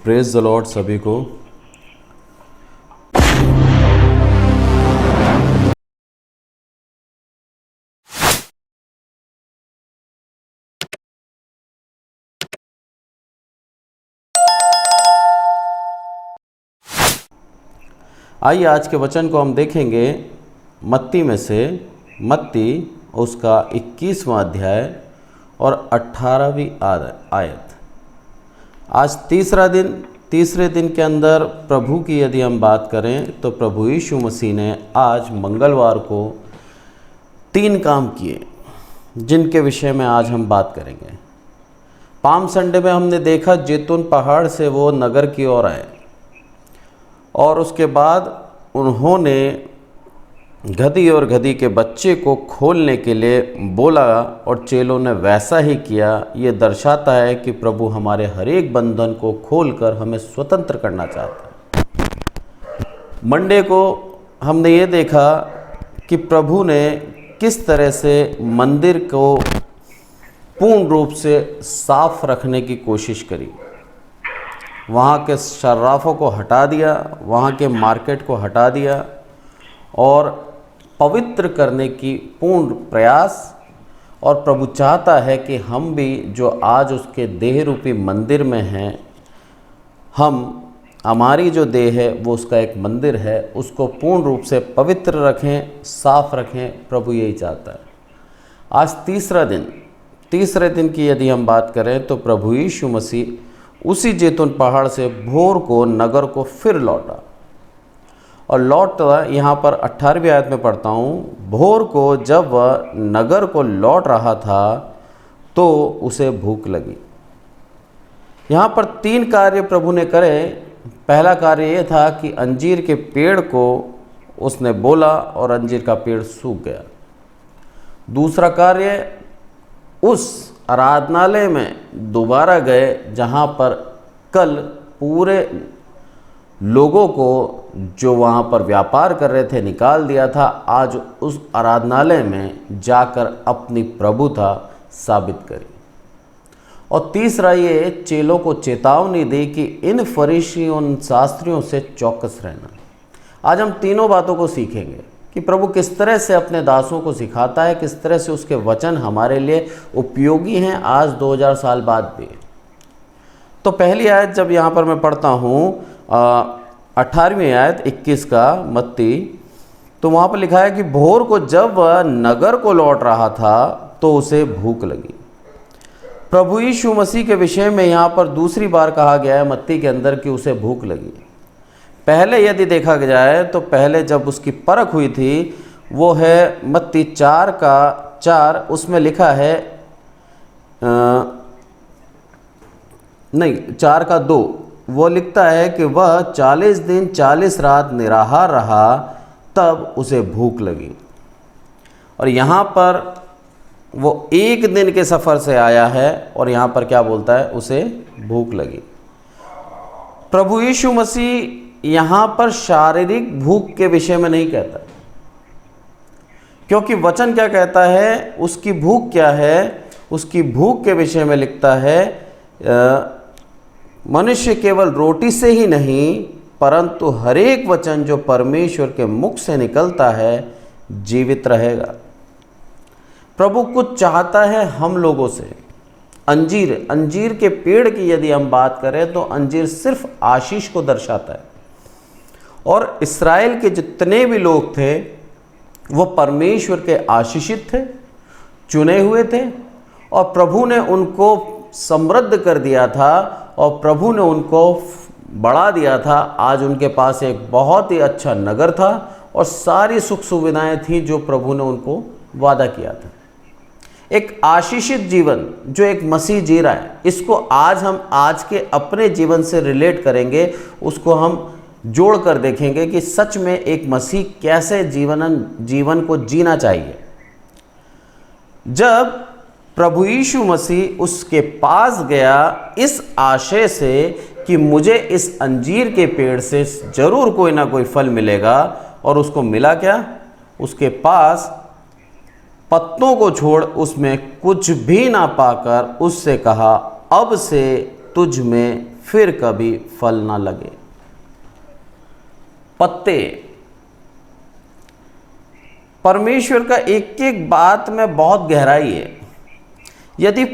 Praise the Lord सभी को। आइए आज के वचन को हम देखेंगे मत्ती में से, मत्ती उसका 21वां अध्याय और 18वीं आयत। आज तीसरे दिन के अंदर प्रभु की यदि हम बात करें तो प्रभु यीशु मसीह ने आज मंगलवार को 3 काम किए जिनके विषय में आज हम बात करेंगे। पाम संडे में हमने देखा जैतून पहाड़ से वो नगर की ओर आए और उसके बाद उन्होंने गधी और गधी के बच्चे को खोलने के लिए बोला और चेलों ने वैसा ही किया। ये दर्शाता है कि प्रभु हमारे हर एक बंधन को खोलकर हमें स्वतंत्र करना चाहता है। मंडे को हमने ये देखा कि प्रभु ने किस तरह से मंदिर को पूर्ण रूप से साफ रखने की कोशिश करी। वहाँ के सर्राफों को हटा दिया, वहाँ के मार्केट को हटा दिया और पवित्र करने की पूर्ण प्रयास। और प्रभु चाहता है कि हम भी जो आज उसके देह रूपी मंदिर में हैं, हमारी जो देह है वो उसका एक मंदिर है, उसको पूर्ण रूप से पवित्र रखें, साफ रखें। प्रभु यही चाहता है। आज तीसरे दिन की यदि हम बात करें तो प्रभु यीशु मसीह उसी जैतून पहाड़ से भोर को नगर को फिर लौटा और लौटा। यहाँ पर 18वीं आयत में पढ़ता हूँ, भोर को जब वह नगर को लौट रहा था तो उसे भूख लगी। यहाँ पर 3 कार्य प्रभु ने करे। पहला कार्य ये था कि अंजीर के पेड़ को उसने बोला और अंजीर का पेड़ सूख गया। दूसरा कार्य, उस आराधनालय में दोबारा गए जहाँ पर कल पूरे लोगों को जो वहाँ पर व्यापार कर रहे थे निकाल दिया था। आज उस आराधनालय में जाकर अपनी प्रभुता साबित करी। और तीसरा ये चेलों को चेतावनी दी कि इन फरीसियों शास्त्रियों से चौकस रहना। आज हम तीनों बातों को सीखेंगे कि प्रभु किस तरह से अपने दासों को सिखाता है, किस तरह से उसके वचन हमारे लिए उपयोगी हैं आज 2000 साल बाद भी। तो पहली आयत जब यहाँ पर मैं पढ़ता हूँ 18वीं आयत 21 का मत्ती, तो वहाँ पर लिखा है कि भोर को जब वह नगर को लौट रहा था तो उसे भूख लगी। प्रभु यीशु मसीह के विषय में यहाँ पर दूसरी बार कहा गया है मत्ती के अंदर कि उसे भूख लगी। पहले यदि देखा जाए तो पहले जब उसकी परख हुई थी वो है मत्ती 4 का 4, उसमें लिखा है 4 का 2, वो लिखता है कि वह 40 दिन 40 रात निराहार रहा तब उसे भूख लगी। और यहाँ पर वो 1 दिन के सफ़र से आया है और यहाँ पर क्या बोलता है, उसे भूख लगी। प्रभु यीशु मसीह यहाँ पर शारीरिक भूख के विषय में नहीं कहता, क्योंकि वचन क्या कहता है, उसकी भूख क्या है। उसकी भूख के विषय में लिखता है मनुष्य केवल रोटी से ही नहीं परंतु हर एक वचन जो परमेश्वर के मुख से निकलता है जीवित रहेगा। प्रभु कुछ चाहता है हम लोगों से। अंजीर के पेड़ की यदि हम बात करें तो अंजीर सिर्फ आशीष को दर्शाता है। और इस्राएल के जितने भी लोग थे वो परमेश्वर के आशीषित थे, चुने हुए थे और प्रभु ने उनको समृद्ध कर दिया था और प्रभु ने उनको बढ़ा दिया था। आज उनके पास एक बहुत ही अच्छा नगर था और सारी सुख सुविधाएं थी जो प्रभु ने उनको वादा किया था। एक आशीषित जीवन जो एक मसीह जी रहा है, इसको आज हम आज के अपने जीवन से रिलेट करेंगे, उसको हम जोड़ कर देखेंगे कि सच में एक मसीह कैसे जीवन को जीना चाहिए। जब प्रभु यीशु मसीह उसके पास गया इस आशय से कि मुझे इस अंजीर के पेड़ से जरूर कोई ना कोई फल मिलेगा, और उसको मिला क्या, उसके पास पत्तों को छोड़ उसमें कुछ भी ना पाकर उससे कहा अब से तुझ में फिर कभी फल ना लगे। पत्ते, परमेश्वर का एक एक बात में बहुत गहराई है। यदि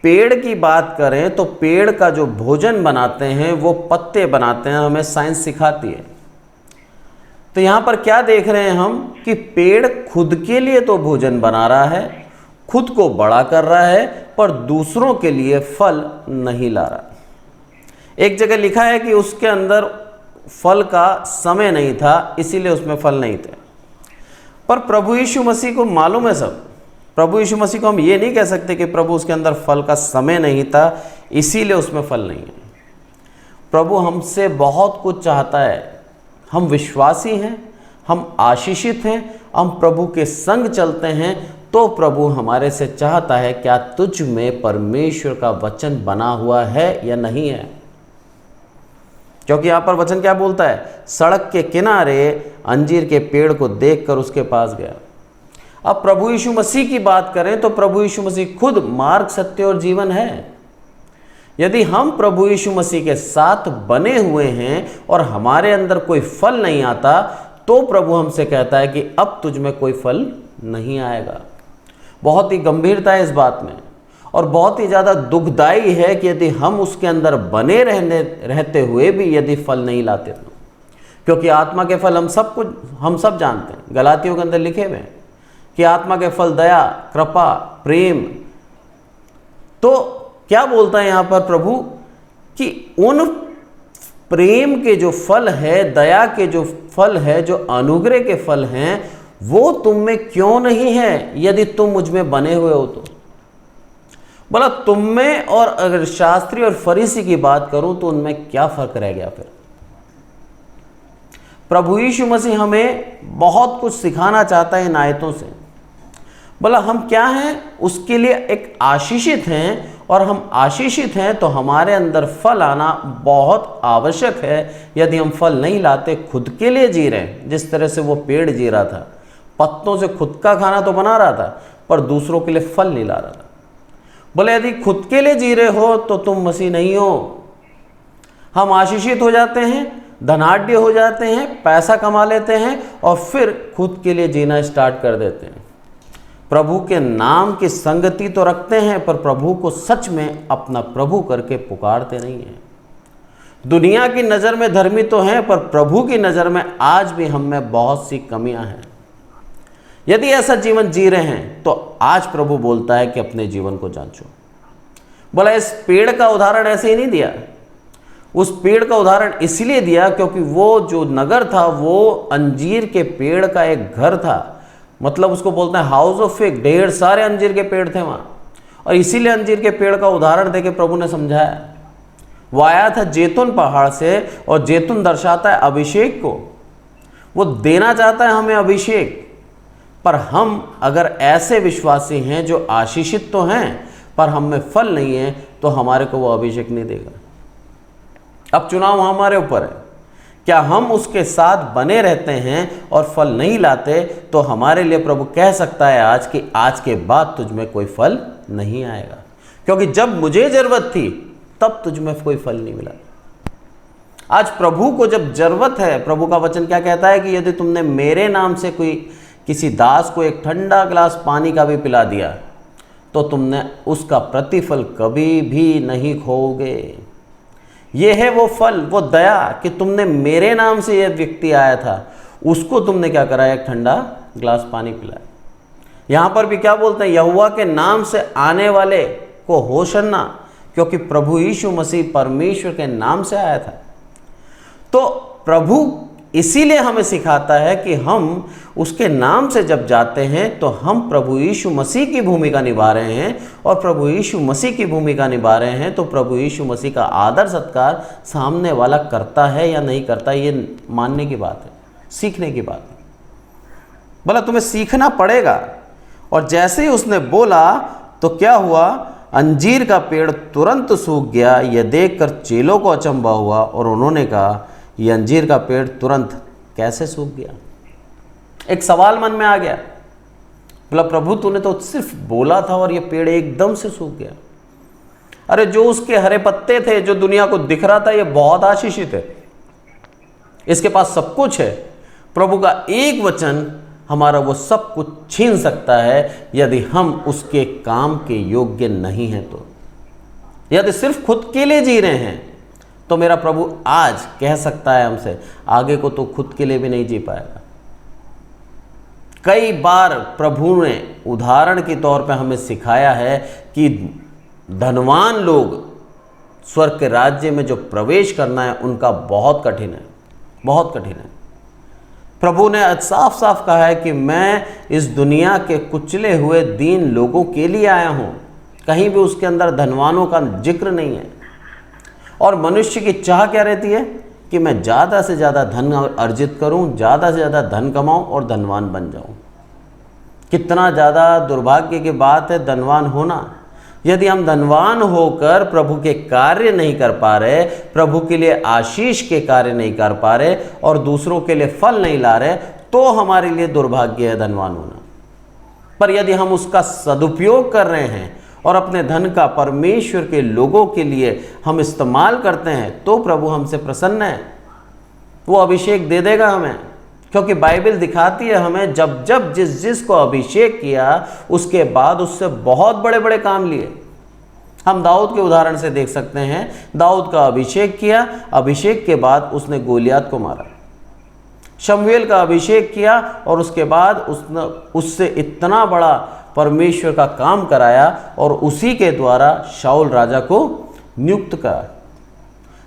पेड़ की बात करें तो पेड़ का जो भोजन बनाते हैं वो पत्ते बनाते हैं, हमें साइंस सिखाती है। तो यहाँ पर क्या देख रहे हैं हम कि पेड़ खुद के लिए तो भोजन बना रहा है, खुद को बड़ा कर रहा है, पर दूसरों के लिए फल नहीं ला रहा। एक जगह लिखा है कि उसके अंदर फल का समय नहीं था, इसीलिए उसमें फल नहीं थे। पर प्रभु यीशु मसीह को मालूम है सब। प्रभु यीशु मसीह को हम ये नहीं कह सकते कि प्रभु उसके अंदर फल का समय नहीं था इसीलिए उसमें फल नहीं है। प्रभु हमसे बहुत कुछ चाहता है। हम विश्वासी हैं, हम आशीषित हैं, हम प्रभु के संग चलते हैं, तो प्रभु हमारे से चाहता है क्या तुझ में परमेश्वर का वचन बना हुआ है या नहीं है। क्योंकि यहाँ पर वचन क्या बोलता है, सड़क के किनारे अंजीर के पेड़ को देखकर उसके पास गया। अब प्रभु यीशु मसीह की बात करें तो प्रभु यीशु मसीह खुद मार्ग, सत्य और जीवन है। यदि हम प्रभु यीशु मसीह के साथ बने हुए हैं और हमारे अंदर कोई फल नहीं आता, तो प्रभु हमसे कहता है कि अब तुझ में कोई फल नहीं आएगा। बहुत ही गंभीरता है इस बात में, और बहुत ही ज़्यादा दुखदाई है कि यदि हम उसके अंदर बने रहते हुए भी यदि फल नहीं लाते तो। क्योंकि आत्मा के फल हम सब जानते हैं, गलातियों के अंदर लिखे हुए हैं कि आत्मा के फल दया, कृपा, प्रेम। तो क्या बोलता है यहाँ पर प्रभु कि उन प्रेम के जो फल है, दया के जो फल है, जो अनुग्रह के फल हैं, वो तुम में क्यों नहीं है यदि तुम मुझ में बने हुए हो तो। बोला तुम में, और अगर शास्त्री और फरीसी की बात करूं तो उनमें क्या फर्क रह गया फिर। प्रभु यीशु मसीह हमें बहुत कुछ सिखाना चाहता है इन आयतों से। बोला हम क्या हैं, उसके लिए एक आशीषित हैं, और हम आशीषित हैं तो हमारे अंदर फल आना बहुत आवश्यक है। यदि हम फल नहीं लाते, खुद के लिए जी रहे हैं, जिस तरह से वो पेड़ जी रहा था, पत्तों से खुद का खाना तो बना रहा था पर दूसरों के लिए फल नहीं ला रहा था। बोले यदि खुद के लिए जी रहे हो तो तुम मसीह नहीं हो। हम आशीषित हो जाते हैं, धनाढ्य हो जाते हैं, पैसा कमा लेते हैं और फिर खुद के लिए जीना स्टार्ट कर देते हैं। प्रभु के नाम की संगति तो रखते हैं पर प्रभु को सच में अपना प्रभु करके पुकारते नहीं हैं। दुनिया की नज़र में धर्मी तो हैं पर प्रभु की नज़र में आज भी हम में बहुत सी कमियां हैं। यदि ऐसा जीवन जी रहे हैं तो आज प्रभु बोलता है कि अपने जीवन को जांचो। बोला इस पेड़ का उदाहरण ऐसे ही नहीं दिया, उस पेड़ का उदाहरण इसलिए दिया क्योंकि वो जो नगर था वो अंजीर के पेड़ का एक घर था। मतलब उसको बोलते हैं हाउस ऑफ फिग। ढेर सारे अंजीर के पेड़ थे वहाँ, और इसीलिए अंजीर के पेड़ का उदाहरण देके प्रभु ने समझाया। वो आया था जैतून पहाड़ से, और जैतून दर्शाता है अभिषेक को। वो देना चाहता है हमें अभिषेक। पर हम अगर ऐसे विश्वासी हैं जो आशीषित तो हैं पर हम में फल नहीं है, तो हमारे को वो अभिषेक नहीं देगा। अब चुनाव हमारे ऊपर है, क्या हम उसके साथ बने रहते हैं और फल नहीं लाते, तो हमारे लिए प्रभु कह सकता है आज कि आज के बाद तुझ में कोई फल नहीं आएगा, क्योंकि जब मुझे जरूरत थी तब तुझ में कोई फल नहीं मिला। आज प्रभु को जब जरूरत है, प्रभु का वचन क्या कहता है कि यदि तुमने मेरे नाम से कोई किसी दास को एक ठंडा गिलास पानी का भी पिला दिया तो तुमने उसका प्रतिफल कभी भी नहीं खोओगे। ये है वो फल, वो दया कि तुमने मेरे नाम से यह व्यक्ति आया था, उसको तुमने क्या कराया, एक ठंडा गिलास पानी पिलाया। यहाँ पर भी क्या बोलते हैं, यहोवा के नाम से आने वाले को होशन्ना, क्योंकि प्रभु यीशु मसीह परमेश्वर के नाम से आया था। तो प्रभु इसीलिए हमें सिखाता है कि हम उसके नाम से जब जाते हैं तो हम प्रभु यीशु मसीह की भूमिका निभा रहे हैं, और प्रभु यीशु मसीह की भूमिका निभा रहे हैं तो प्रभु यीशु मसीह का आदर सत्कार सामने वाला करता है या नहीं करता, ये मानने की बात है, सीखने की बात है। बोला तुम्हें सीखना पड़ेगा। और जैसे ही उसने बोला तो क्या हुआ, अंजीर का पेड़ तुरंत सूख गया। यह देखकर चेलों को अचंभा हुआ और उन्होंने कहा ये अंजीर का पेड़ तुरंत कैसे सूख गया। एक सवाल मन में आ गया, बोला प्रभु तूने तो सिर्फ बोला था और ये पेड़ एकदम से सूख गया। अरे जो उसके हरे पत्ते थे, जो दुनिया को दिख रहा था, ये बहुत आशीषित है, इसके पास सब कुछ है। प्रभु का एक वचन हमारा वो सब कुछ छीन सकता है यदि हम उसके काम के योग्य नहीं हैं। तो यदि सिर्फ खुद के लिए जी रहे हैं तो मेरा प्रभु आज कह सकता है हमसे, आगे को तो खुद के लिए भी नहीं जी पाएगा। कई बार प्रभु ने उदाहरण के तौर पे हमें सिखाया है कि धनवान लोग स्वर्ग के राज्य में जो प्रवेश करना है उनका बहुत कठिन है, बहुत कठिन है। प्रभु ने साफ साफ कहा है कि मैं इस दुनिया के कुचले हुए दीन लोगों के लिए आया हूं। कहीं भी उसके अंदर धनवानों का जिक्र नहीं है। और मनुष्य की चाह क्या रहती है कि मैं ज़्यादा से ज़्यादा धन अर्जित करूं, ज़्यादा से ज़्यादा धन कमाऊं और धनवान बन जाऊं। कितना ज़्यादा दुर्भाग्य की बात है धनवान होना। यदि हम धनवान होकर प्रभु के कार्य नहीं कर पा रहे, प्रभु के लिए आशीष के कार्य नहीं कर पा रहे और दूसरों के लिए फल नहीं ला रहे, तो हमारे लिए दुर्भाग्य है धनवान होना। पर यदि हम उसका सदुपयोग कर रहे हैं और अपने धन का परमेश्वर के लोगों के लिए हम इस्तेमाल करते हैं, तो प्रभु हमसे प्रसन्न है, वो अभिषेक दे देगा हमें। क्योंकि बाइबल दिखाती है हमें जब जब जिस को अभिषेक किया उसके बाद उससे बहुत बड़े बड़े काम लिए। हम दाऊद के उदाहरण से देख सकते हैं, दाऊद का अभिषेक किया, अभिषेक के बाद उसने गोलियत को मारा। शमूएल का अभिषेक किया और उसके बाद उसने उससे इतना बड़ा परमेश्वर का काम कराया और उसी के द्वारा शाऊल राजा को नियुक्त करा।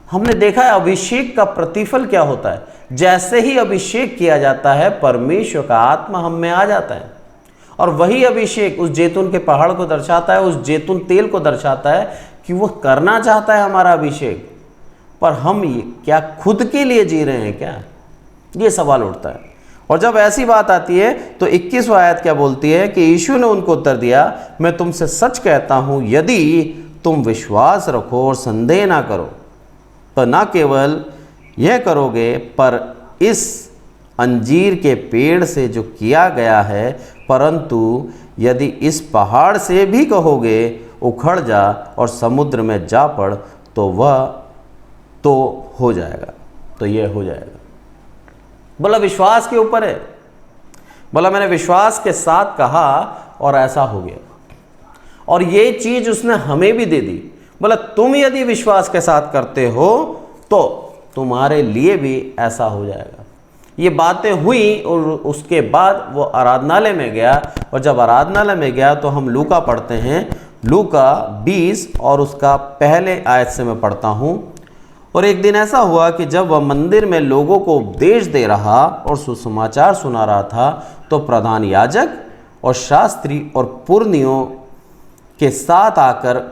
हमने देखा है अभिषेक का प्रतिफल क्या होता है। जैसे ही अभिषेक किया जाता है परमेश्वर का आत्मा हम में आ जाता है और वही अभिषेक उस जैतून के पहाड़ को दर्शाता है, उस जैतून तेल को दर्शाता है कि वो करना चाहता है हमारा अभिषेक। पर हम क्या खुद के लिए जी रहे हैं क्या, ये सवाल उठता है। और जब ऐसी बात आती है तो 21वां आयत क्या बोलती है कि यीशु ने उनको उत्तर दिया, मैं तुमसे सच कहता हूं यदि तुम विश्वास रखो और संदेह ना करो तो ना केवल यह करोगे पर इस अंजीर के पेड़ से जो किया गया है, परंतु यदि इस पहाड़ से भी कहोगे उखड़ जा और समुद्र में जा पड़ तो वह तो हो जाएगा, तो यह हो जाएगा। बोला विश्वास के ऊपर है। बोला मैंने विश्वास के साथ कहा और ऐसा हो गया और ये चीज उसने हमें भी दे दी। बोला तुम यदि विश्वास के साथ करते हो तो तुम्हारे लिए भी ऐसा हो जाएगा। ये बातें हुई और उसके बाद वो आराधनालय में गया और जब आराधनालय में गया तो हम लूका पढ़ते हैं, लूका 20 और उसका पहले आयत से मैं पढ़ता हूँ। और एक दिन ऐसा हुआ कि जब वह मंदिर में लोगों को उपदेश दे रहा और सुसमाचार सुना रहा था तो प्रधान याजक और शास्त्री और पुरनियों के साथ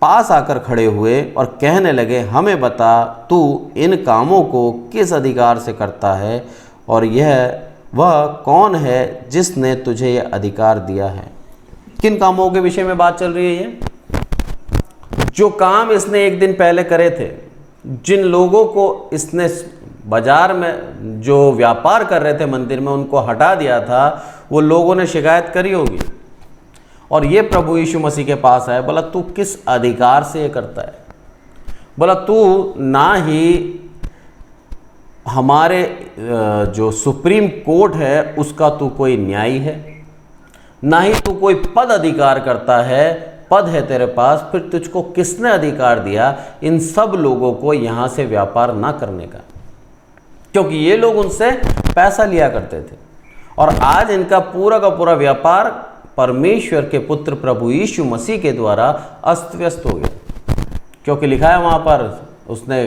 पास आकर खड़े हुए और कहने लगे, हमें बता तू इन कामों को किस अधिकार से करता है और यह वह कौन है जिसने तुझे यह अधिकार दिया है। किन कामों के विषय में बात चल रही है? ये जो काम इसने एक दिन पहले करे थे, जिन लोगों को इसने बाजार में जो व्यापार कर रहे थे मंदिर में उनको हटा दिया था, वो लोगों ने शिकायत करी होगी और ये प्रभु यीशु मसीह के पास आए। बोला तू किस अधिकार से ये करता है? बोला तू ना ही हमारे जो सुप्रीम कोर्ट है उसका तू कोई न्यायी है, ना ही तू कोई पद अधिकार करता है, पद है तेरे पास, फिर तुझको किसने अधिकार दिया इन सब लोगों को यहाँ से व्यापार ना करने का? क्योंकि ये लोग उनसे पैसा लिया करते थे और आज इनका पूरा का पूरा व्यापार परमेश्वर के पुत्र प्रभु यीशु मसीह के द्वारा अस्त व्यस्त हो गया। क्योंकि लिखा है वहाँ पर उसने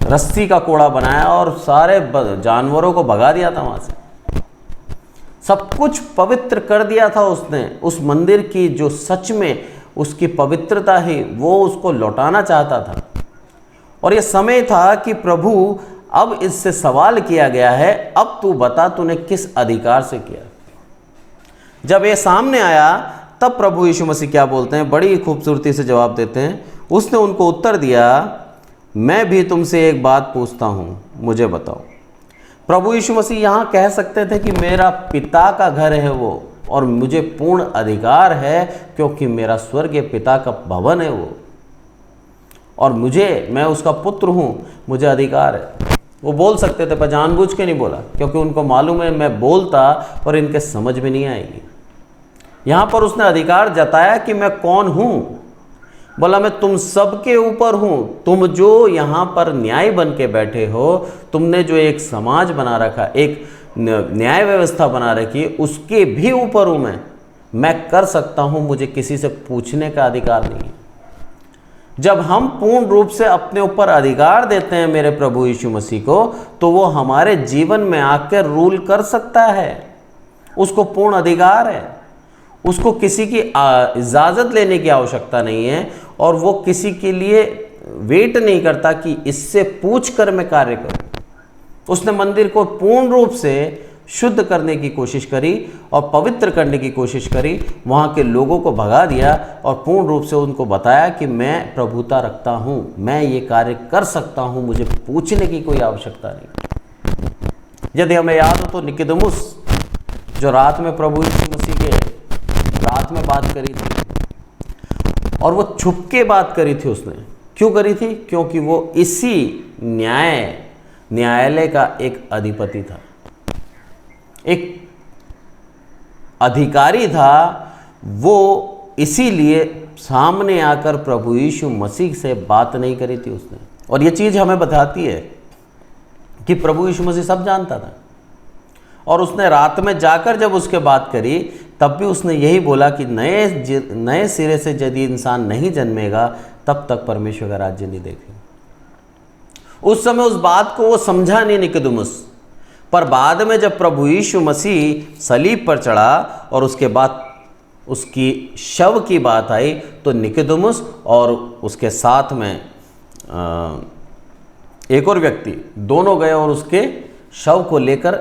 रस्सी का कोड़ा बनाया और सारे जानवरों को भगा दिया था वहाँ से, सब कुछ पवित्र कर दिया था उसने। उस मंदिर की जो सच में उसकी पवित्रता है वो उसको लौटाना चाहता था और ये समय था कि प्रभु अब इससे सवाल किया गया है, अब तू बता तूने किस अधिकार से किया। जब ये सामने आया तब प्रभु यीशु मसीह क्या बोलते हैं, बड़ी खूबसूरती से जवाब देते हैं। उसने उनको उत्तर दिया, मैं भी तुमसे एक बात पूछता हूँ, मुझे बताओ। प्रभु यीशु मसीह यहाँ कह सकते थे कि मेरा पिता का घर है वो और मुझे पूर्ण अधिकार है, क्योंकि मेरा स्वर्गीय पिता का भवन है वो, और मैं उसका पुत्र हूँ, मुझे अधिकार है। वो बोल सकते थे पर जानबूझ के नहीं बोला, क्योंकि उनको मालूम है मैं बोलता और इनके समझ में नहीं आएगी। यहाँ पर उसने अधिकार जताया कि मैं कौन हूँ। बोला मैं तुम सबके ऊपर हूँ, तुम जो यहाँ पर न्याय बन के बैठे हो, तुमने जो एक समाज बना रखा, एक न्याय व्यवस्था बना रखी, उसके भी ऊपर हूँ मैं कर सकता हूँ, मुझे किसी से पूछने का अधिकार नहीं है। जब हम पूर्ण रूप से अपने ऊपर अधिकार देते हैं मेरे प्रभु यीशु मसीह को, तो वो हमारे जीवन में आकर रूल कर सकता है। उसको पूर्ण अधिकार है, उसको किसी की इजाज़त लेने की आवश्यकता नहीं है, और वो किसी के लिए वेट नहीं करता कि इससे पूछ कर मैं कार्य करूं। उसने मंदिर को पूर्ण रूप से शुद्ध करने की कोशिश करी और पवित्र करने की कोशिश करी, वहाँ के लोगों को भगा दिया और पूर्ण रूप से उनको बताया कि मैं प्रभुता रखता हूँ, मैं ये कार्य कर सकता हूँ, मुझे पूछने की कोई आवश्यकता नहीं। यदि हमें याद हो तो निकोदेमुस जो रात में प्रभु यीशु मसीह के रात में बात करी थी, और वो छुप के बात करी थी। उसने क्यों करी थी? क्योंकि वो इसी न्यायालय का एक अधिपति था, एक अधिकारी था। वो इसीलिए सामने आकर प्रभु यीशु मसीह से बात नहीं करी थी उसने। और ये चीज़ हमें बताती है कि प्रभु यीशु मसीह सब जानता था, और उसने रात में जाकर जब उसके बात करी, तब भी उसने यही बोला कि नए सिरे से यदि इंसान नहीं जन्मेगा, तब तक परमेश्वर का राज्य नहीं देखेगा। उस समय उस बात को वो समझा नहीं निकोदेमुस, पर बाद में जब प्रभु यीशु मसीह सलीब पर चढ़ा और उसके बाद उसकी शव की बात आई, तो निकोदेमुस और उसके साथ में एक और व्यक्ति दोनों गए और उसके शव को लेकर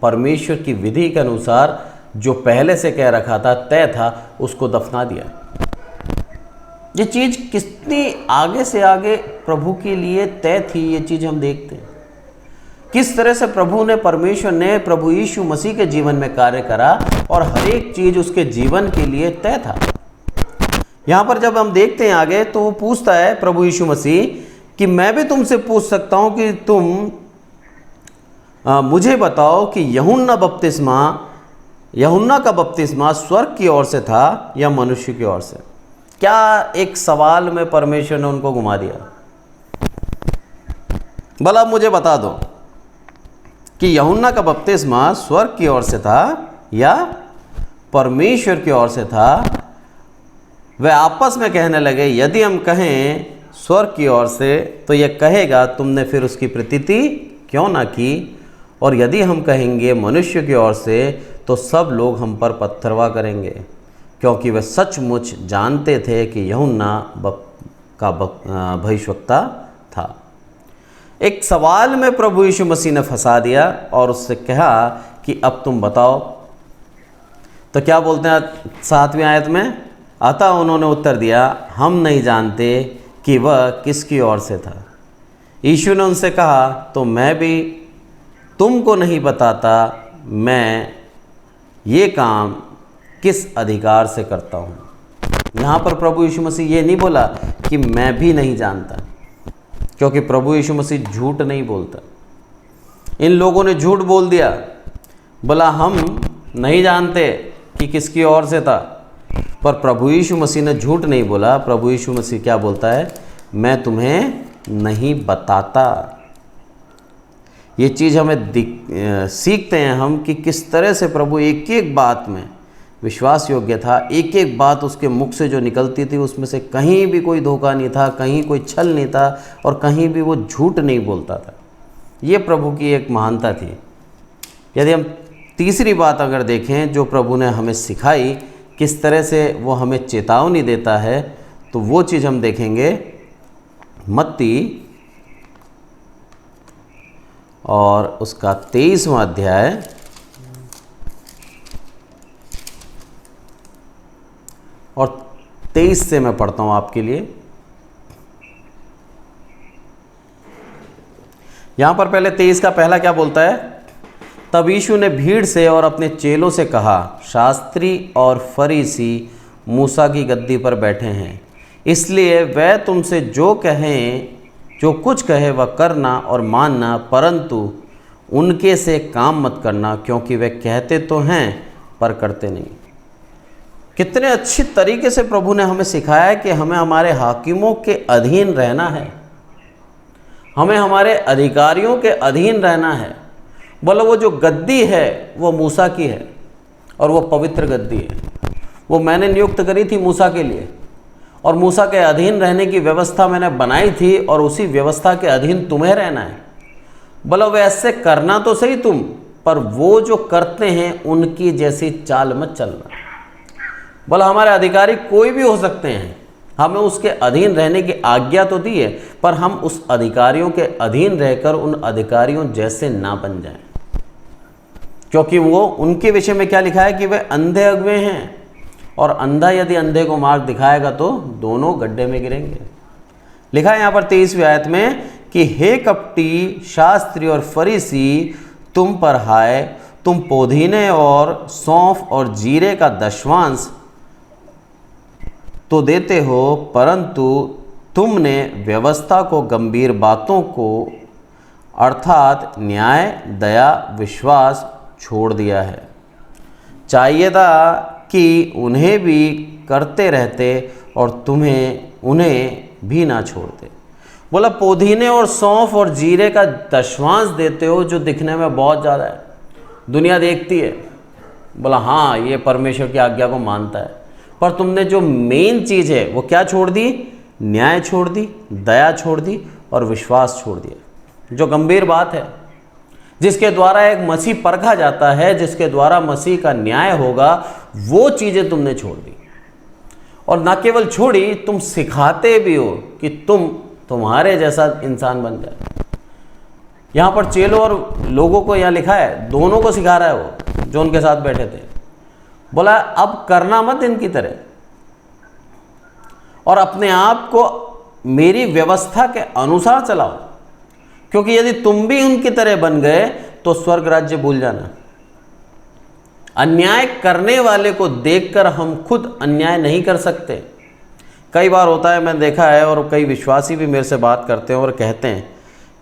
परमेश्वर की विधि के अनुसार जो पहले से कह रखा था, तय था, उसको दफना दिया। ये चीज़ कितनी आगे से आगे प्रभु के लिए तय थी, ये चीज़ हम देखते हैं। किस तरह से परमेश्वर ने प्रभु यीशु मसीह के जीवन में कार्य करा, और हर एक चीज़ उसके जीवन के लिए तय था। यहाँ पर जब हम देखते हैं आगे, तो वो पूछता है प्रभु यीशु मसीह कि मैं भी तुमसे पूछ सकता हूँ कि तुम मुझे बताओ कि यूहन्ना का बपतिस्मा स्वर्ग की ओर से था या मनुष्य की ओर से? क्या एक सवाल में परमेश्वर ने उनको घुमा दिया। भला मुझे बता दो कि यूहन्ना का बपतिस्मा स्वर्ग की ओर से था या परमेश्वर की ओर से था? वे आपस में कहने लगे, यदि हम कहें स्वर्ग की ओर से, तो यह कहेगा तुमने फिर उसकी प्रतीति क्यों ना की, और यदि हम कहेंगे मनुष्य की ओर से, तो सब लोग हम पर पत्थरवा करेंगे, क्योंकि वे सचमुच जानते थे कि यूहन्ना का भविष्यवक्ता था। एक सवाल में प्रभु यीशु मसीह ने फंसा दिया और उससे कहा कि अब तुम बताओ। तो क्या बोलते हैं 7वीं आयत में? अतः उन्होंने उत्तर दिया, हम नहीं जानते कि वह किसकी ओर से था। यीशु ने उनसे कहा, तो मैं भी तुमको नहीं बताता, मैं ये काम किस अधिकार से करता हूँ। यहाँ पर प्रभु यीशु मसीह ये नहीं बोला कि मैं भी नहीं जानता, क्योंकि प्रभु यीशु मसीह झूठ नहीं बोलता। इन लोगों ने झूठ बोल दिया, बोला हम नहीं जानते कि किसकी ओर से था, पर प्रभु यीशु मसीह ने झूठ नहीं बोला। प्रभु यीशु मसीह क्या बोलता है? मैं तुम्हें नहीं बताता। ये चीज़ हमें सीखते हैं हम कि किस तरह से प्रभु एक एक बात में विश्वास योग्य था। एक एक बात उसके मुख से जो निकलती थी, उसमें से कहीं भी कोई धोखा नहीं था, कहीं कोई छल नहीं था, और कहीं भी वो झूठ नहीं बोलता था। ये प्रभु की एक महानता थी। यदि हम तीसरी बात अगर देखें जो प्रभु ने हमें सिखाई, किस तरह से वो हमें चेतावनी देता है, तो वो चीज़ हम देखेंगे मत्ती और उसका 23वां अध्याय और 23 से मैं पढ़ता हूँ आपके लिए। यहाँ पर पहले 23 का पहला क्या बोलता है तब यीशु ने भीड़ से और अपने चेलों से कहा, शास्त्री और फरीसी मूसा की गद्दी पर बैठे हैं, इसलिए वह तुमसे जो कुछ कहे वह करना और मानना, परंतु उनके से काम मत करना, क्योंकि वे कहते तो हैं पर करते नहीं। कितने अच्छी तरीके से प्रभु ने हमें सिखाया है कि हमें हमारे हाकिमों के अधीन रहना है, हमें हमारे अधिकारियों के अधीन रहना है। बोलो वो जो गद्दी है वो मूसा की है और वो पवित्र गद्दी है, वो मैंने नियुक्त करी थी मूसा के लिए, और मूसा के अधीन रहने की व्यवस्था मैंने बनाई थी, और उसी व्यवस्था के अधीन तुम्हें रहना है। बोलो वैसे करना तो सही तुम, पर वो जो करते हैं उनकी जैसी चाल मत चलना। बोला हमारे अधिकारी कोई भी हो सकते हैं, हमें उसके अधीन रहने की आज्ञा तो दी है, पर हम उस अधिकारियों के अधीन रहकर उन अधिकारियों जैसे ना बन जाएं, क्योंकि वो उनके विषय में क्या लिखा है कि वे अंधे अगुए हैं, और अंधा यदि अंधे को मार्ग दिखाएगा तो दोनों गड्ढे में गिरेंगे। लिखा है यहाँ पर 23वीं आयत में कि हे कपटी शास्त्री और फरीसी, तुम पर हाय, तुम पुदीने और सौंफ और जीरे का दशवांश तो देते हो, परंतु तुमने व्यवस्था को गंभीर बातों को अर्थात न्याय, दया, विश्वास छोड़ दिया है। चाहिए था कि उन्हें भी करते रहते और उन्हें भी ना छोड़ते। बोला पुदीने और सौंफ और जीरे का दशवांश देते हो, जो दिखने में बहुत ज़्यादा है, दुनिया देखती है, बोला हाँ ये परमेश्वर की आज्ञा को मानता है, पर तुमने जो मेन चीज़ है वो क्या छोड़ दी? न्याय छोड़ दी, दया छोड़ दी और विश्वास छोड़ दिया। जो गंभीर बात है, जिसके द्वारा एक मसीह परखा जाता है, जिसके द्वारा मसीह का न्याय होगा, वो चीज़ें तुमने छोड़ दी। और ना केवल छोड़ी, तुम सिखाते भी हो कि तुम्हारे जैसा इंसान बन जाए। यहाँ पर चेलों और लोगों को यहाँ लिखा है, दोनों को सिखा रहा है वो जो उनके साथ बैठे थे। बोला अब करना मत इनकी तरह, और अपने आप को मेरी व्यवस्था के अनुसार चलाओ, क्योंकि यदि तुम भी उनकी तरह बन गए तो स्वर्ग राज्य भूल जाना। अन्याय करने वाले को देखकर हम खुद अन्याय नहीं कर सकते। कई बार होता है, मैंने देखा है, और कई विश्वासी भी मेरे से बात करते हैं और कहते हैं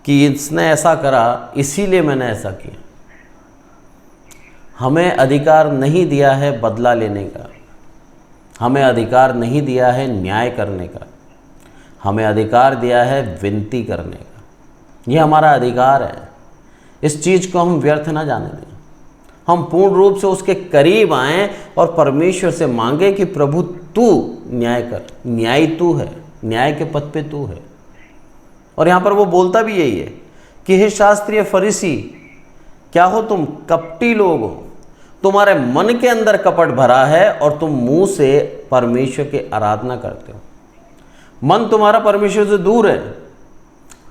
कि इसने ऐसा करा इसीलिए मैंने ऐसा किया। हमें अधिकार नहीं दिया है बदला लेने का, हमें अधिकार नहीं दिया है न्याय करने का, हमें अधिकार दिया है विनती करने का। ये हमारा अधिकार है। इस चीज़ को हम व्यर्थ ना जाने दें। हम पूर्ण रूप से उसके करीब आएं और परमेश्वर से मांगे कि प्रभु तू न्याय कर, न्यायी तू है, न्याय के पद पे तू है। और यहाँ पर वो बोलता भी यही है कि हे शास्त्रीय फरीसी, क्या हो तुम? कपटी लोग हो, तुम्हारे मन के अंदर कपट भरा है और तुम मुंह से परमेश्वर की आराधना करते हो। मन तुम्हारा परमेश्वर से दूर है,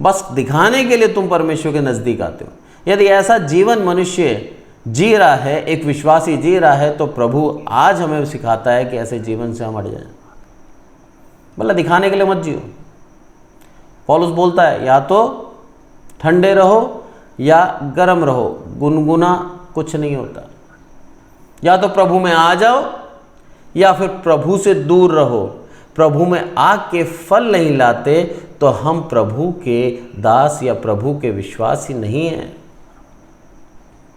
बस दिखाने के लिए तुम परमेश्वर के नज़दीक आते हो। यदि ऐसा जीवन मनुष्य जी रहा है, एक विश्वासी जी रहा है, तो प्रभु आज हमें सिखाता है कि ऐसे जीवन से हम हट जाएं। मतलब दिखाने के लिए मत जियो। पौलुस बोलता है या तो ठंडे रहो या गर्म रहो, गुनगुना कुछ नहीं होता। या तो प्रभु में आ जाओ या फिर प्रभु से दूर रहो। प्रभु में आग के फल नहीं लाते तो हम प्रभु के दास या प्रभु के विश्वासी नहीं हैं।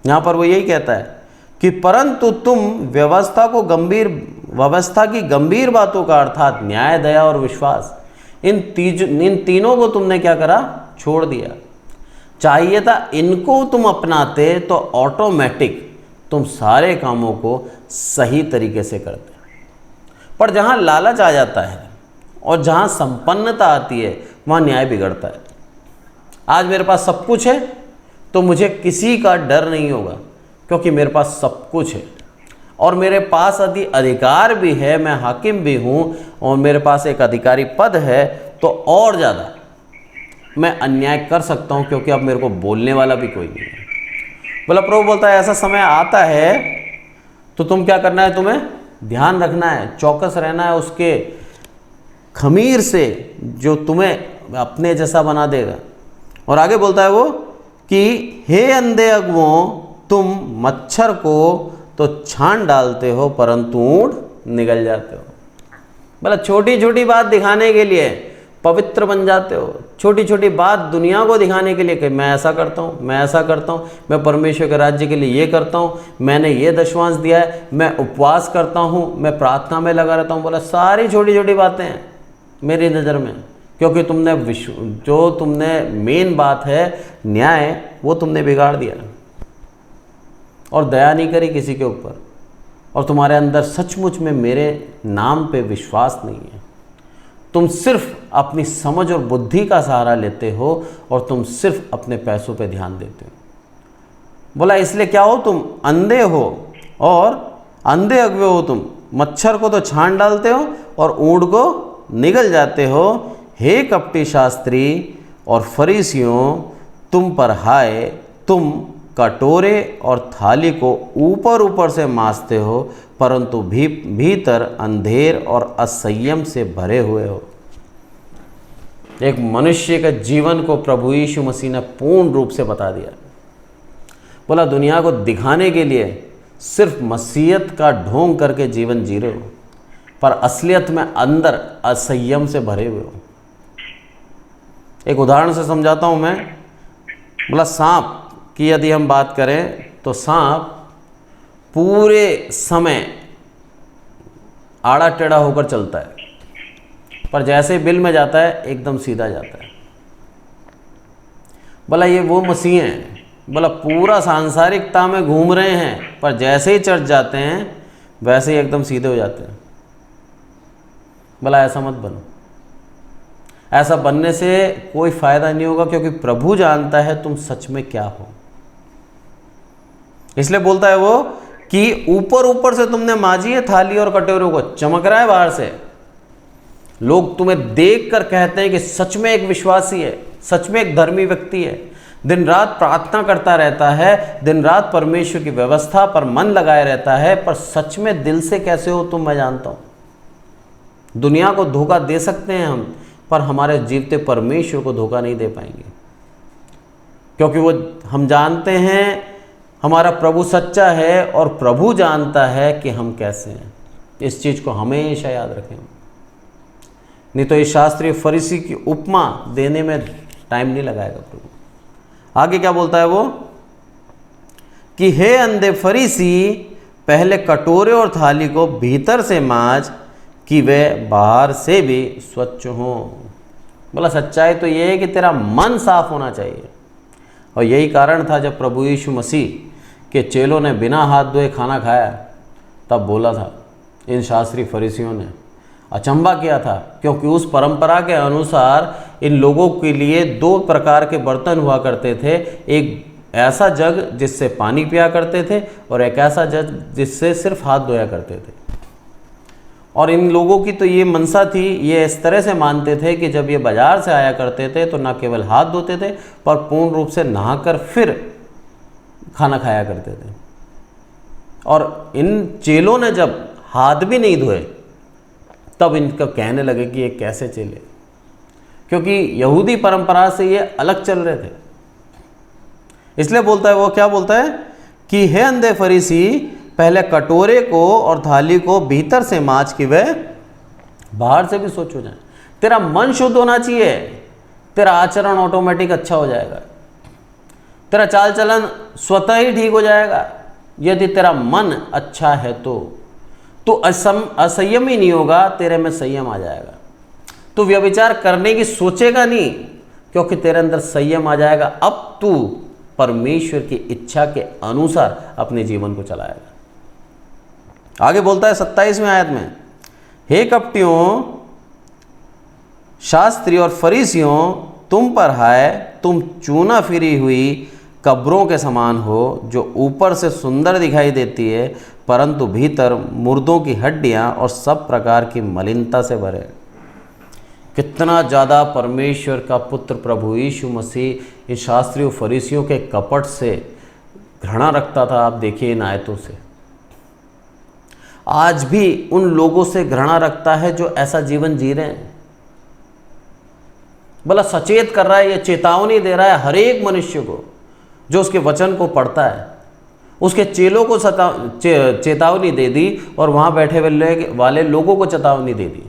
यहाँ पर वो यही कहता है कि परंतु तुम व्यवस्था की गंभीर बातों का अर्थात न्याय, दया और विश्वास, इन तीनों को तुमने क्या करा? छोड़ दिया। चाहिए था इनको तुम अपनाते तो ऑटोमेटिक तुम सारे कामों को सही तरीके से करते। पर जहाँ लालच आ जाता है और जहाँ संपन्नता आती है, वहाँ न्याय बिगड़ता है। आज मेरे पास सब कुछ है तो मुझे किसी का डर नहीं होगा, क्योंकि मेरे पास सब कुछ है और मेरे पास अधिकार भी है, मैं हाकिम भी हूँ और मेरे पास एक अधिकारी पद है, तो और ज़्यादा मैं अन्याय कर सकता हूँ, क्योंकि अब मेरे को बोलने वाला भी कोई नहीं है। बोला प्रभु बोलता है ऐसा समय आता है तो तुम क्या करना है? तुम्हें ध्यान रखना है, चौकस रहना है उसके खमीर से जो तुम्हें अपने जैसा बना देगा। और आगे बोलता है वो कि हे अंधे अगुओं, तुम मच्छर को तो छान डालते हो परंतु ऊँट निगल जाते हो। बोला छोटी छोटी बात दिखाने के लिए पवित्र बन जाते हो, छोटी छोटी बात दुनिया को दिखाने के लिए कि मैं ऐसा करता हूँ, मैं ऐसा करता हूँ, मैं परमेश्वर के राज्य के लिए ये करता हूँ, मैंने ये दशमांश दिया है, मैं उपवास करता हूँ, मैं प्रार्थना में लगा रहता हूँ। बोला सारी छोटी छोटी बातें हैं मेरी नज़र में, क्योंकि तुमने जो तुमने मेन बात है न्याय, वो तुमने बिगाड़ दिया और दया नहीं करी किसी के ऊपर, और तुम्हारे अंदर सचमुच में मेरे नाम पे विश्वास नहीं है। तुम सिर्फ अपनी समझ और बुद्धि का सहारा लेते हो और तुम सिर्फ अपने पैसों पे ध्यान देते हो। बोला इसलिए क्या हो, तुम अंधे हो और अंधे अगवे हो तुम, मच्छर को तो छान डालते हो और ऊँट को निगल जाते हो। हे कपटी शास्त्री और फरीसियों, तुम पर हाय, तुम कटोरे और थाली को ऊपर ऊपर से मांजते हो परंतु भीतर अंधेर और असंयम से भरे हुए हो। एक मनुष्य के जीवन को प्रभु यीशु मसीह ने पूर्ण रूप से बता दिया। बोला दुनिया को दिखाने के लिए सिर्फ मसीहत का ढोंग करके जीवन जी रहे हो, पर असलियत में अंदर असंयम से भरे हुए हो। एक उदाहरण से समझाता हूँ मैं। बोला सांप की यदि हम बात करें तो सांप पूरे समय आड़ा टेढ़ा होकर चलता है, पर जैसे बिल में जाता है एकदम सीधा जाता है। बोला ये वो मसीह हैं, बोला पूरा सांसारिकता में घूम रहे हैं, पर जैसे ही चर्च जाते हैं वैसे ही एकदम सीधे हो जाते हैं। बोला ऐसा मत बनो, ऐसा बनने से कोई फ़ायदा नहीं होगा, क्योंकि प्रभु जानता है तुम सच में क्या हो। इसलिए बोलता है वो कि ऊपर ऊपर से तुमने मांजी है थाली और कटोरों को, चमक रहा है बाहर से, लोग तुम्हें देखकर कहते हैं कि सच में एक विश्वासी है, सच में एक धर्मी व्यक्ति है, दिन रात प्रार्थना करता रहता है, दिन रात परमेश्वर की व्यवस्था पर मन लगाए रहता है, पर सच में दिल से कैसे हो तुम मैं जानता हूं। दुनिया को धोखा दे सकते हैं हम, पर हमारे जीवते परमेश्वर को धोखा नहीं दे पाएंगे, क्योंकि वो हम जानते हैं हमारा प्रभु सच्चा है और प्रभु जानता है कि हम कैसे हैं। इस चीज़ को हमेशा याद रखें, नहीं तो इस शास्त्रीय फरीसी की उपमा देने में टाइम नहीं लगाएगा प्रभु। आगे क्या बोलता है वो कि हे अंधे फरीसी, पहले कटोरे और थाली को भीतर से मांज कि वे बाहर से भी स्वच्छ हों। बोला सच्चाई तो ये है कि तेरा मन साफ होना चाहिए, और यही कारण था जब प्रभु यीशु मसीह के चेलों ने बिना हाथ धोए खाना खाया, तब बोला था इन शास्त्री फरीसियों ने अचंभा किया था, क्योंकि उस परंपरा के अनुसार इन लोगों के लिए दो प्रकार के बर्तन हुआ करते थे। एक ऐसा जग जिससे पानी पिया करते थे और एक ऐसा जग जिससे सिर्फ हाथ धोया करते थे। और इन लोगों की तो ये मनसा थी, ये इस तरह से मानते थे कि जब ये बाज़ार से आया करते थे तो न केवल हाथ धोते थे पर पूर्ण रूप से नहाकर फिर खाना खाया करते थे। और इन चेलों ने जब हाथ भी नहीं धोए तब इनका कहने लगे कि ये कैसे चेले, क्योंकि यहूदी परंपरा से ये अलग चल रहे थे। इसलिए बोलता है वो, क्या बोलता है कि हे अंधे फरीसी, पहले कटोरे को और थाली को भीतर से मांज कि वे बाहर से भी स्वच्छ हो जाए। तेरा मन शुद्ध होना चाहिए, तेरा आचरण ऑटोमेटिक अच्छा हो जाएगा, तेरा चाल चलन स्वतः ही ठीक हो जाएगा। यदि तेरा मन अच्छा है तो असंयम ही नहीं होगा, तेरे में संयम आ जाएगा। तू व्यभिचार करने की सोचेगा नहीं, क्योंकि तेरे अंदर संयम आ जाएगा। अब तू परमेश्वर की इच्छा के अनुसार अपने जीवन को चलाएगा। आगे बोलता है 27वें आयत में, हे कपटियों, शास्त्री और फरीसियों, तुम पर हाय, तुम चूना फिरी हुई कब्रों के समान हो, जो ऊपर से सुंदर दिखाई देती है परंतु भीतर मुर्दों की हड्डियां और सब प्रकार की मलिनता से भरे। कितना ज़्यादा परमेश्वर का पुत्र प्रभु यीशु मसीह इन शास्त्रियों फरीसियों के कपट से घृणा रखता था। आप देखिए इन आयतों से, आज भी उन लोगों से घृणा रखता है जो ऐसा जीवन जी रहे हैं। बोला सचेत कर रहा है, ये चेतावनी दे रहा है हर एक मनुष्य को जो उसके वचन को पढ़ता है, उसके चेलों को चेतावनी दे दी और वहाँ बैठे वाले लोगों को चेतावनी दे दी।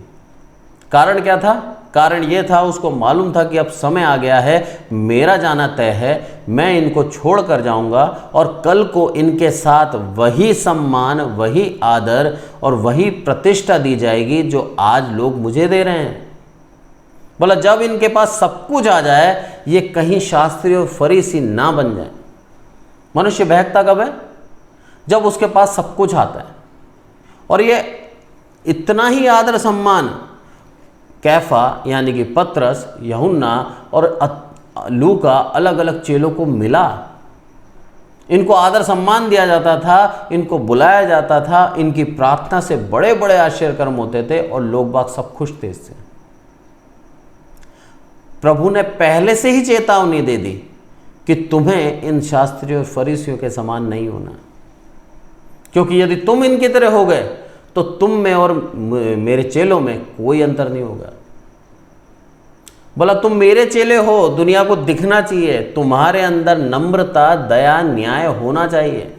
कारण क्या था? कारण ये था, उसको मालूम था कि अब समय आ गया है, मेरा जाना तय है, मैं इनको छोड़ कर जाऊंगा और कल को इनके साथ वही सम्मान, वही आदर और वही प्रतिष्ठा दी जाएगी जो आज लोग मुझे दे रहे हैं। बोला जब इनके पास सब कुछ आ जाए, ये कहीं शास्त्री और फरीसी ना बन जाए। मनुष्य बहकता कब है? जब उसके पास सब कुछ आता है। और ये इतना ही आदर सम्मान कैफा यानी कि पतरस, यूहन्ना और लूका अलग अलग चेलों को मिला। इनको आदर सम्मान दिया जाता था, इनको बुलाया जाता था, इनकी प्रार्थना से बड़े बड़े आश्चर्य कर्म होते थे और लोग बाग सब खुश थे इससे। प्रभु ने पहले से ही चेतावनी दे दी कि तुम्हें इन शास्त्रियों और फरीसियों के समान नहीं होना, क्योंकि यदि तुम इनकी तरह हो गए तो तुम में और मेरे चेलों में कोई अंतर नहीं होगा। बोला तुम मेरे चेले हो, दुनिया को दिखना चाहिए, तुम्हारे अंदर नम्रता, दया, न्याय होना चाहिए।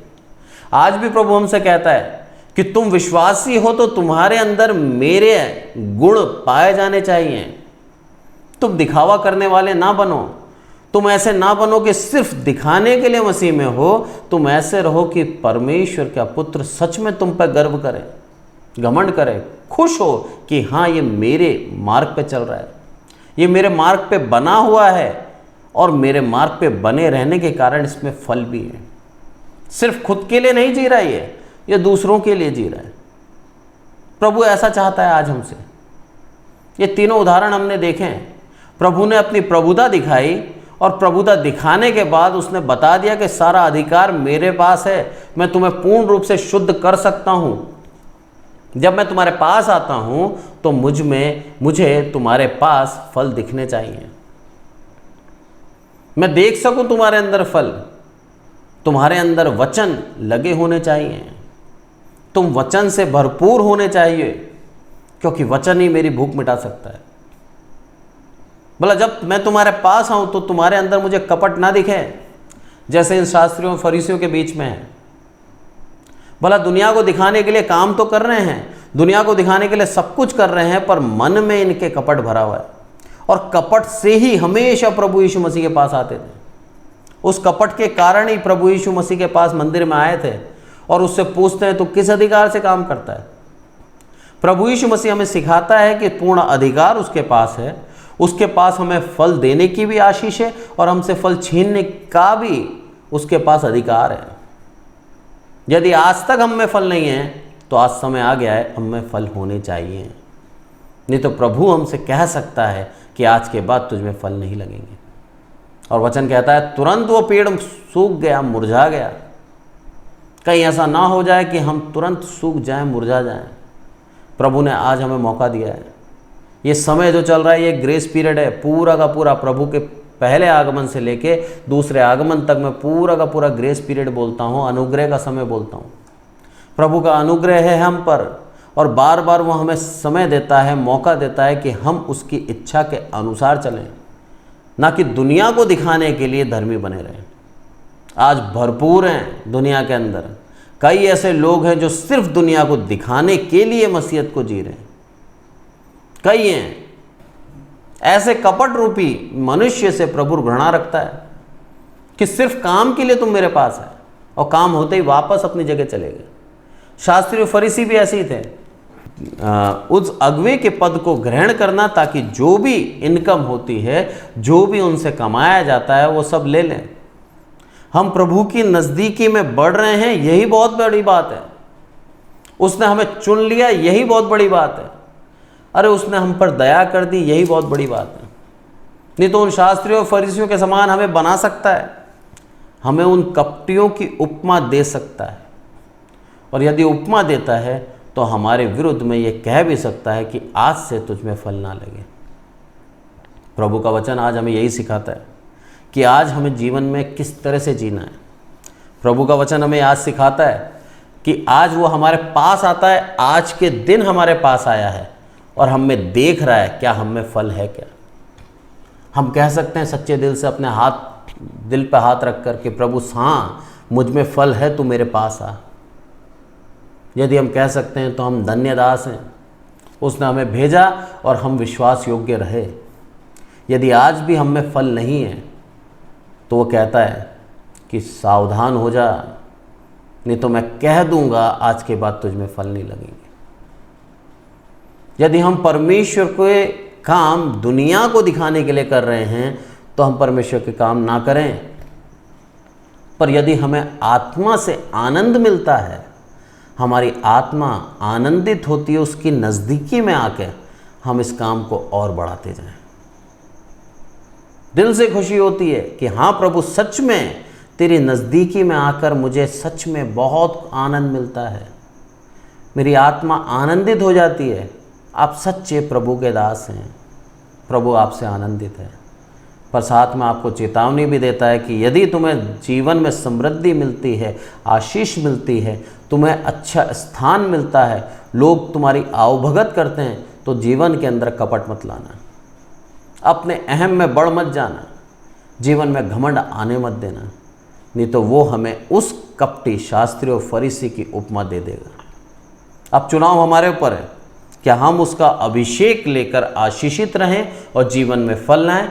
आज भी प्रभु हमसे कहता है कि तुम विश्वासी हो तो तुम्हारे अंदर मेरे गुण पाए जाने चाहिए। तुम दिखावा करने वाले ना बनो, तुम ऐसे ना बनो कि सिर्फ दिखाने के लिए मसीह में हो, तुम ऐसे रहो कि परमेश्वर का पुत्र सच में तुम पर गर्व करे, घमंड करे, खुश हो कि हाँ ये मेरे मार्ग पे चल रहा है, ये मेरे मार्ग पे बना हुआ है और मेरे मार्ग पे बने रहने के कारण इसमें फल भी है। सिर्फ खुद के लिए नहीं जी रहा है, ये दूसरों के लिए जी रहा है। प्रभु ऐसा चाहता है आज हमसे। ये तीनों उदाहरण हमने देखे हैं। प्रभु ने अपनी प्रभुता दिखाई और प्रभुता दिखाने के बाद उसने बता दिया कि सारा अधिकार मेरे पास है, मैं तुम्हें पूर्ण रूप से शुद्ध कर सकता हूं। जब मैं तुम्हारे पास आता हूं तो मुझे तुम्हारे पास फल दिखने चाहिए, मैं देख सकूं तुम्हारे अंदर फल, तुम्हारे अंदर वचन लगे होने चाहिए, तुम वचन से भरपूर होने चाहिए, क्योंकि वचन ही मेरी भूख मिटा सकता है। बोला जब मैं तुम्हारे पास आऊं तो तुम्हारे अंदर मुझे कपट ना दिखे, जैसे इन शास्त्रियों और फरीसियों के बीच में है। बोला दुनिया को दिखाने के लिए काम तो कर रहे हैं, दुनिया को दिखाने के लिए सब कुछ कर रहे हैं, पर मन में इनके कपट भरा हुआ है और कपट से ही हमेशा प्रभु यीशु मसीह के पास आते थे। उस कपट के कारण ही प्रभु यीशु मसीह के पास मंदिर में आए थे और उससे पूछते हैं तो किस अधिकार से काम करता है। प्रभु यीशु मसीह हमें सिखाता है कि पूर्ण अधिकार उसके पास है, उसके पास हमें फल देने की भी आशीष है और हमसे फल छीनने का भी उसके पास अधिकार है। यदि आज तक हम में फल नहीं है तो आज समय आ गया है, हम में फल होने चाहिए, नहीं तो प्रभु हमसे कह सकता है कि आज के बाद तुझ में फल नहीं लगेंगे। और वचन कहता है तुरंत वो पेड़ सूख गया, मुरझा गया। कहीं ऐसा ना हो जाए कि हम तुरंत सूख जाएं, मुरझा जाएं। प्रभु ने आज हमें मौका दिया है। ये समय जो चल रहा है ये ग्रेस पीरियड है, पूरा का पूरा प्रभु के पहले आगमन से लेके दूसरे आगमन तक मैं पूरा का पूरा ग्रेस पीरियड बोलता हूँ, अनुग्रह का समय बोलता हूँ। प्रभु का अनुग्रह है हम पर और बार बार वो हमें समय देता है, मौका देता है कि हम उसकी इच्छा के अनुसार चलें, ना कि दुनिया को दिखाने के लिए धर्मी बने रहें। आज भरपूर हैं दुनिया के अंदर कई ऐसे लोग हैं जो सिर्फ दुनिया को दिखाने के लिए मसीहत को जी रहे हैं। कई हैं ऐसे कपट रूपी मनुष्य से प्रभु घृणा रखता है कि सिर्फ काम के लिए तुम मेरे पास है और काम होते ही वापस अपनी जगह चले गए। शास्त्री और फरीसी भी ऐसे ही थे। उस अगुवे के पद को ग्रहण करना ताकि जो भी इनकम होती है, जो भी उनसे कमाया जाता है वो सब ले लें। हम प्रभु की नज़दीकी में बढ़ रहे हैं, यही बहुत बड़ी बात है। उसने हमें चुन लिया, यही बहुत बड़ी बात है। अरे उसने हम पर दया कर दी, यही बहुत बड़ी बात है। नहीं तो उन शास्त्रियों और फरीसियों के समान हमें बना सकता है, हमें उन कपटियों की उपमा दे सकता है, और यदि उपमा देता है तो हमारे विरुद्ध में ये कह भी सकता है कि आज से तुझ में फल ना लगे। प्रभु का वचन आज हमें यही सिखाता है कि आज हमें जीवन में किस तरह से जीना है। प्रभु का वचन हमें आज सिखाता है कि आज वो हमारे पास आता है, आज के दिन हमारे पास आया है और हम में देख रहा है क्या हम में फल है क्या। हम कह सकते हैं सच्चे दिल से अपने दिल पर हाथ रख कर कि प्रभु हाँ मुझ में फल है, तू मेरे पास आ। यदि हम कह सकते हैं तो हम धन्य दास हैं, उसने हमें भेजा और हम विश्वास योग्य रहे। यदि आज भी हम में फल नहीं है तो वो कहता है कि सावधान हो जा, नहीं तो मैं कह दूंगा आज के बाद तुझ में फल नहीं लगेंगे। यदि हम परमेश्वर के काम दुनिया को दिखाने के लिए कर रहे हैं तो हम परमेश्वर के काम ना करें, पर यदि हमें आत्मा से आनंद मिलता है, हमारी आत्मा आनंदित होती है उसकी नज़दीकी में आके, हम इस काम को और बढ़ाते जाएं। दिल से खुशी होती है कि हाँ प्रभु, सच में तेरी नज़दीकी में आकर मुझे सच में बहुत आनंद मिलता है, मेरी आत्मा आनंदित हो जाती है। आप सच्चे प्रभु के दास हैं, प्रभु आपसे आनंदित है। पर साथ में आपको चेतावनी भी देता है कि यदि तुम्हें जीवन में समृद्धि मिलती है, आशीष मिलती है, तुम्हें अच्छा स्थान मिलता है, लोग तुम्हारी आवभगत करते हैं, तो जीवन के अंदर कपट मत लाना, अपने अहम में बढ़ मत जाना, जीवन में घमंड आने मत देना, नहीं तो वो हमें उस कपटी शास्त्री और फरीसी की उपमा दे देगा। अब चुनाव हमारे ऊपर है, क्या हम उसका अभिषेक लेकर आशीषित रहें और जीवन में फल लाएं,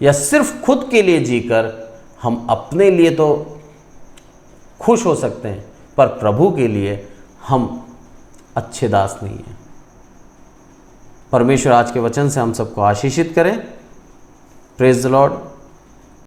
या सिर्फ खुद के लिए जीकर हम अपने लिए तो खुश हो सकते हैं पर प्रभु के लिए हम अच्छे दास नहीं हैं। परमेश्वर आज के वचन से हम सबको आशीषित करें। Praise the Lord.